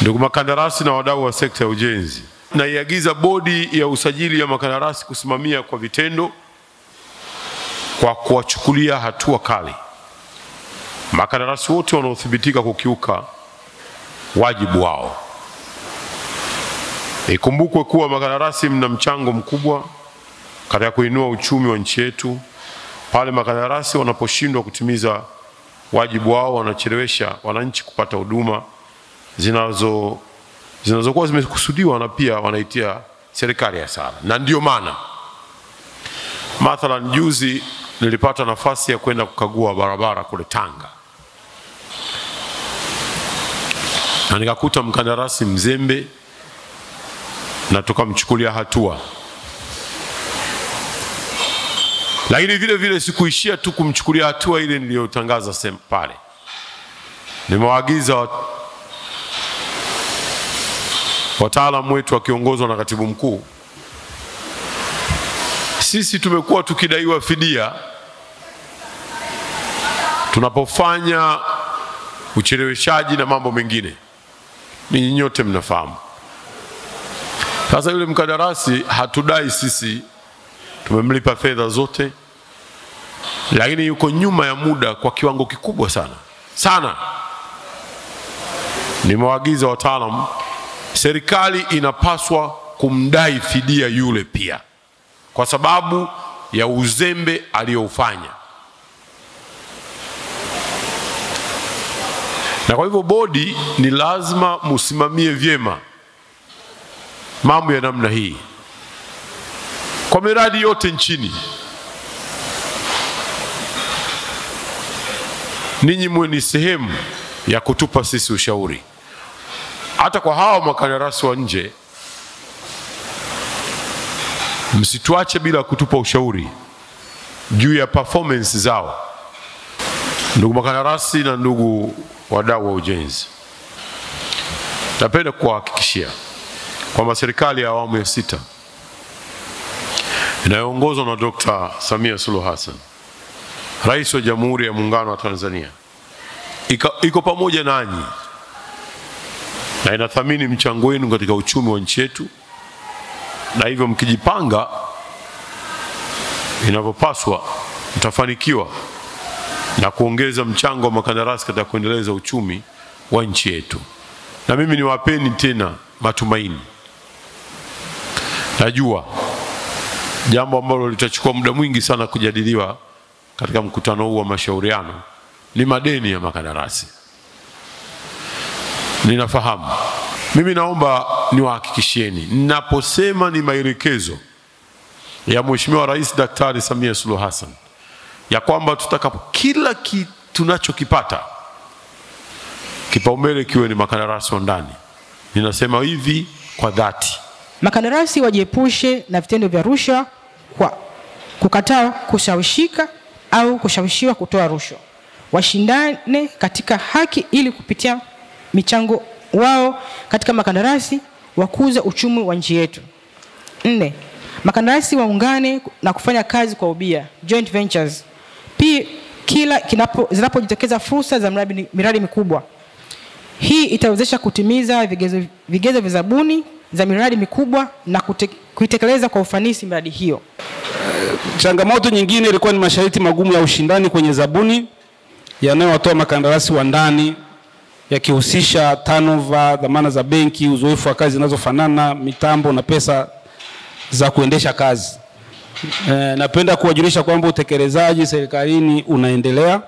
Ndugu makandarasi na wadau wa sekta ya ujenzi, naiagiza bodi ya usajili ya makandarasi kusimamia kwa vitendo kwa kuwachukulia hatua kali makandarasi wote wanaothibitika kukiuka wajibu wao. Ikumbukwe kuwa makandarasi mna mchango mkubwa katika kuinua uchumi wa nchi yetu. Pale makandarasi wanaposhindwa kutimiza wajibu wao, wanachelewesha wananchi kupata huduma zinazokuwa zimekusudiwa, na pia wanaitia serikali hasara. Na ndio maana mathalan juzi nilipata nafasi ya kwenda kukagua barabara kule Tanga, na nikakuta mkandarasi mzembe na tukamchukulia hatua. Lakini vile vile sikuishia tu kumchukulia hatua ile niliyotangaza pale. Nimewaagiza wataalamu wetu wakiongozwa na katibu mkuu. Sisi tumekuwa tukidaiwa fidia tunapofanya ucheleweshaji na mambo mengine. Ninyi nyote mnafahamu. Sasa yule mkandarasi hatudai sisi, tumemlipa fedha zote, lakini yuko nyuma ya muda kwa kiwango kikubwa sana. Nimewaagiza wataalamu, serikali inapaswa kumdai fidia yule pia kwa sababu ya uzembe aliyoufanya. Na kwa hivyo bodi ni lazima musimamie vyema mambo ya namna hii kwa miradi yote nchini. Ninyi mwe ni sehemu ya kutupa sisi ushauri. Hata kwa hawa makandarasi wa nje, msituache bila kutupa ushauri juu ya performance zao. Ndugu makandarasi na ndugu wadau wa ujenzi, napenda kuwahakikishia kwamba serikali ya awamu ya 6 inayoongozwa na Dr. Samia Suluhu Hassan, Rais wa Jamhuri ya Muungano wa Tanzania, iko pamoja nanyi na inathamini mchango wenu katika uchumi wa nchi yetu, na hivyo mkijipanga inavyopaswa mtafanikiwa na kuongeza mchango wa makandarasi katika kuendeleza uchumi wa nchi yetu. Na mimi niwapeni tena matumaini. Najua jambo ambalo litachukua muda mwingi sana kujadiliwa katika mkutano huu wa mashauriano ni madeni ya makandarasi. Ninafahamu. Mimi naomba niwahakikishieni, ninaposema ni maelekezo ya Mheshimiwa Rais Daktari Samia Suluhu Hassan ya kwamba tutakapo kila kitu tunachokipata kipaumbele kiwe ni makandarasi wa ndani, ninasema hivi kwa dhati. Makandarasi wajiepushe na vitendo vya rushwa, kwa kukataa kushawishika au kushawishiwa kutoa rushwa. Washindane katika haki ili kupitia michango wao katika makandarasi wakuza uchumi wa nchi yetu. 4. Makandarasi waungane na kufanya kazi kwa ubia, joint ventures. Pia zinapojitokeza fursa za miradi mikubwa. Hii itawezesha kutimiza vigezo vya zabuni za miradi mikubwa na kuitekeleza kwa ufanisi miradi hiyo. Changamoto nyingine ilikuwa ni masharti magumu ya ushindani kwenye zabuni yanayowatoa makandarasi wa ndani, yakihusisha turnover, dhamana za benki, uzoefu wa kazi zinazofanana, mitambo na pesa za kuendesha kazi. Napenda kuwajulisha kwamba utekelezaji serikalini unaendelea.